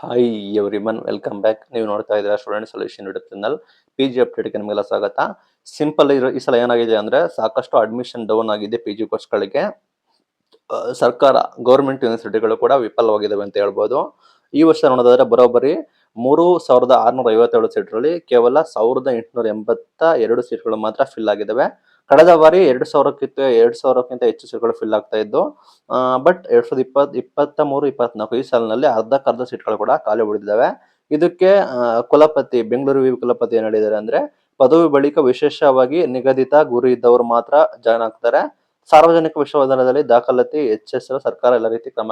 Hi everyone, welcome back. ನೀವು ನೋಡ್ತಾ ಇದ್ದೀರಾ student solution YouTube channel. P G ಅಪ್ಡೇಟ್ಗೆ ನಿಮಗೆಲ್ಲ ಸ್ವಾಗತ. ಸಿಂಪಲ್ ಈ ಸಲ ಏನಾಗಿದೆ ಅಂದ್ರೆ ಸಾಕಷ್ಟು ಅಡ್ಮಿಷನ್ ಡೌನ್ ಆಗಿದೆ ಪಿ ಜಿ ಕೋರ್ಸ್ಗಳಿಗೆ. ಸರ್ಕಾರ ಗೌರ್ಮೆಂಟ್ ಯೂನಿವರ್ಸಿಟಿಗಳು ಕೂಡ ವಿಫಲವಾಗಿದ್ದಾವೆ ಅಂತ ಹೇಳ್ಬೋದು. ಈ ವರ್ಷ ನೋಡೋದಾದ್ರೆ ಬರೋಬ್ಬರಿ 3657 ಸೀಟ್ಗಳಲ್ಲಿ ಕೇವಲ 1882 ಸೀಟ್ಗಳು ಮಾತ್ರ ಫಿಲ್ ಆಗಿದ್ದಾವೆ. ಕಳೆದ ಬಾರಿ 2000ಕ್ಕಿಂತ ಹೆಚ್ಚು ಸೀಟ್ಗಳು ಫಿಲ್ ಆಗ್ತಾ ಇದ್ದು. ಬಟ್ 2023-24 ಈ ಸಾಲಿನಲ್ಲಿ ಅರ್ಧಕ್ಕರ್ಧ ಸೀಟ್ಗಳು ಕೂಡ ಖಾಲಿ ಉಳಿದಿದ್ದಾವೆ. ಇದಕ್ಕೆ ಬೆಂಗಳೂರು ವಿವಿ ಕುಲಪತಿ ಏನ್ ಹೇಳಿದ್ದಾರೆ ಅಂದ್ರೆ, ಪದವಿ ಬಳಿಕ ವಿಶೇಷವಾಗಿ ನಿಗದಿತ ಗುರಿ ಇದ್ದವರು ಮಾತ್ರ ಜಾಯ್ನ್ ಆಗ್ತಾರೆ. ಸಾರ್ವಜನಿಕ ವಿಶ್ವವಿದ್ಯಾಲಯದಲ್ಲಿ ದಾಖಲಾತಿ ಹೆಚ್ಚಿಸಲು ಸರ್ಕಾರ ಎಲ್ಲ ರೀತಿ ಕ್ರಮ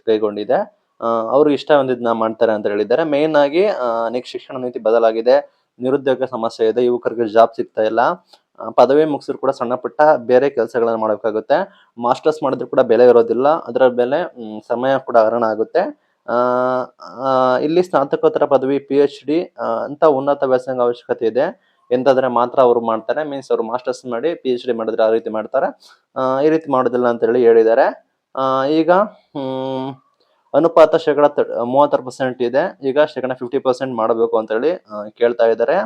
ಕೈಗೊಂಡಿದೆ. ಅವರು ಇಷ್ಟ ಹೊಂದಿದ್ನ ಮಾಡ್ತಾರೆ ಅಂತ ಹೇಳಿದ್ದಾರೆ. ಮೇನ್ ಆಗಿ ನೆಕ್ಸ್ಟ್ ಶಿಕ್ಷಣ ನೀತಿ ಬದಲಾಗಿದೆ, ನಿರುದ್ಯೋಗ ಸಮಸ್ಯೆ ಇದೆ, ಯುವಕರಿಗೆ ಜಾಬ್ ಸಿಗ್ತಾ ಇಲ್ಲ. ಪದವಿ ಮುಗಿಸಿದ್ರು ಕೂಡ ಸಣ್ಣ ಪುಟ್ಟ ಬೇರೆ ಕೆಲಸಗಳನ್ನ ಮಾಡಬೇಕಾಗುತ್ತೆ. ಮಾಸ್ಟರ್ಸ್ ಮಾಡಿದ್ರು ಕೂಡ ಬೆಲೆ ಇರೋದಿಲ್ಲ, ಅದರ ಬೆಲೆ ಸಮಯ ಕೂಡ ಹರಣ ಆಗುತ್ತೆ. ಇಲ್ಲಿ ಸ್ನಾತಕೋತ್ತರ ಪದವಿ PhD ಅಂತ ಉನ್ನತ ವ್ಯಾಸಂಗ ಅವಶ್ಯಕತೆ ಇದೆ ಎಂತಾದ್ರೆ ಮಾತ್ರ ಅವರು ಮಾಡ್ತಾರೆ. ಮೀನ್ಸ್ ಅವರು ಮಾಸ್ಟರ್ಸ್ ಮಾಡಿ PhD ಮಾಡಿದ್ರೆ ಆ ರೀತಿ ಮಾಡ್ತಾರೆ. ಈ ರೀತಿ ಮಾಡೋದಿಲ್ಲ ಅಂತ ಹೇಳಿದ್ದಾರೆ. ಈಗ ಅನುಪಾತ ಶೇಕಡ 36% ಇದೆ. ಈಗ ಶೇಕಡ 50% ಮಾಡಬೇಕು ಅಂತ ಹೇಳಿ ಕೇಳ್ತಾ ಇದ್ದಾರೆ.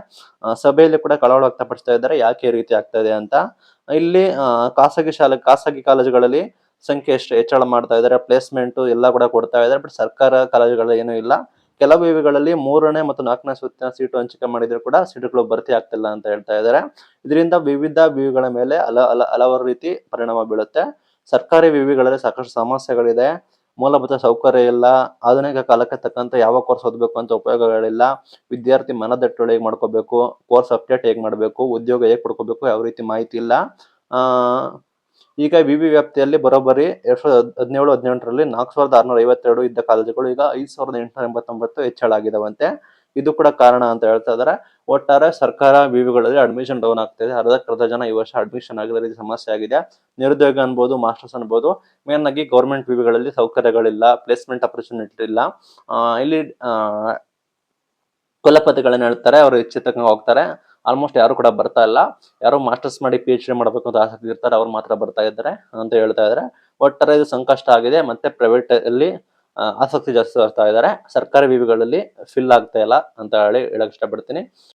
ಸಭೆಯಲ್ಲಿ ಕೂಡ ಕಳವಳ ವ್ಯಕ್ತಪಡಿಸ್ತಾ ಇದ್ದಾರೆ, ಯಾಕೆ ಈ ರೀತಿ ಆಗ್ತಾ ಇದೆ ಅಂತ. ಇಲ್ಲಿ ಖಾಸಗಿ ಕಾಲೇಜುಗಳಲ್ಲಿ ಸಂಖ್ಯೆ ಹೆಚ್ಚಳ ಮಾಡ್ತಾ ಇದ್ದಾರೆ, ಪ್ಲೇಸ್ಮೆಂಟ್ ಎಲ್ಲ ಕೂಡ ಕೊಡ್ತಾ ಇದ್ದಾರೆ. ಬಟ್ ಸರ್ಕಾರ ಕಾಲೇಜುಗಳಲ್ಲಿ ಏನೂ ಇಲ್ಲ. ಕೆಲವು ವಿವಿಗಳಲ್ಲಿ 3ನೇ ಮತ್ತು 4ನೇ ಸುತ್ತಿನ ಸೀಟು ಹಂಚಿಕೆ ಮಾಡಿದ್ರು ಕೂಡ ಸೀಟುಗಳು ಭರ್ತಿ ಆಗ್ತಿಲ್ಲ ಅಂತ ಹೇಳ್ತಾ ಇದ್ದಾರೆ. ಇದರಿಂದ ವಿವಿಧ ವಿವಿಗಳ ಮೇಲೆ ಹಲವಾರು ರೀತಿ ಪರಿಣಾಮ ಬೀಳುತ್ತೆ. ಸರ್ಕಾರಿ ವಿವಿಗಳಲ್ಲಿ ಸಾಕಷ್ಟು ಸಮಸ್ಯೆಗಳಿದೆ. ಮೂಲಭೂತ ಸೌಕರ್ಯ ಇಲ್ಲ, ಆಧುನಿಕ ಕಾಲಕ್ಕೆ ತಕ್ಕಂತೆ ಯಾವ ಕೋರ್ಸ್ ಓದಬೇಕು ಅಂತ ಉಪಯೋಗಗಳಿಲ್ಲ, ವಿದ್ಯಾರ್ಥಿ ಮನದಟ್ಟುಗಳು ಹೇಗೆ ಮಾಡ್ಕೋಬೇಕು, ಕೋರ್ಸ್ ಅಪ್ಡೇಟ್ ಹೇಗೆ ಮಾಡಬೇಕು, ಉದ್ಯೋಗ ಹೇಗೆ ಪಡ್ಕೋಬೇಕು, ಯಾವ ರೀತಿ ಮಾಹಿತಿ ಇಲ್ಲ. ಈಗ ವಿವಿ ವ್ಯಾಪ್ತಿಯಲ್ಲಿ ಬರೋಬ್ಬರಿ 2017-18ರಲ್ಲಿ 4652 ಇದ್ದ ಕಾಲೇಜುಗಳು ಈಗ 5889 ಹೆಚ್ಚಳ ಆಗಿದಾವಂತೆ. ಇದು ಕೂಡ ಕಾರಣ ಅಂತ ಹೇಳ್ತಾ ಇದ್ದಾರೆ. ಒಟ್ಟಾರೆ ಸರ್ಕಾರ ವಿವಿಗಳಲ್ಲಿ ಅಡ್ಮಿಷನ್ ಡೌನ್ ಆಗ್ತಿದೆ. ಅರ್ಧಕ್ಕರ್ಧ ಜನ ಈ ವರ್ಷ ಅಡ್ಮಿಷನ್ ಆಗಿರೋ ರೀತಿ ಸಮಸ್ಯೆ ಆಗಿದೆ. ನಿರುದ್ಯೋಗ ಅನ್ಬೋದು, ಮಾಸ್ಟರ್ಸ್ ಅನ್ಬೋದು. ಮೇನ್ ಆಗಿ ಗೌರ್ಮೆಂಟ್ ವಿವಿಗಳಲ್ಲಿ ಸೌಕರ್ಯಗಳಿಲ್ಲ, ಪ್ಲೇಸ್ಮೆಂಟ್ ಅಪರ್ಚುನಿಟಿ ಇಲ್ಲ. ಇಲ್ಲಿ ಕುಲಪತಿಗಳನ್ನ ಹೇಳ್ತಾರೆ, ಅವರು ಇಚ್ಛಿತಂಗೆ ಹೋಗ್ತಾರೆ. ಆಲ್ಮೋಸ್ಟ್ ಯಾರು ಕೂಡ ಬರ್ತಾ ಇಲ್ಲ. ಯಾರು ಮಾಸ್ಟರ್ಸ್ ಮಾಡಿ PhD ಮಾಡಬೇಕು ಅಂತ ಆಸಕ್ತಿ ಇರ್ತಾರೆ, ಅವ್ರು ಮಾತ್ರ ಬರ್ತಾ ಇದ್ದಾರೆ ಅಂತ ಹೇಳ್ತಾ ಇದ್ದಾರೆ. ಒಟ್ಟಾರೆ ಇದು ಸಂಕಷ್ಟ ಆಗಿದೆ. ಮತ್ತೆ ಪ್ರೈವೇಟ್ ಅಲ್ಲಿ ಆಸಕ್ತಿ ಜಾಸ್ತಿ ಬರ್ತಾ ಇದ್ದಾರೆ. ಸರ್ಕಾರಿ ವಿವಿಗಳಲ್ಲಿ ಫಿಲ್ ಆಗ್ತಾ ಇಲ್ಲ ಅಂತ ಹೇಳಕ್ ಇಷ್ಟಪಡ್ತೀನಿ.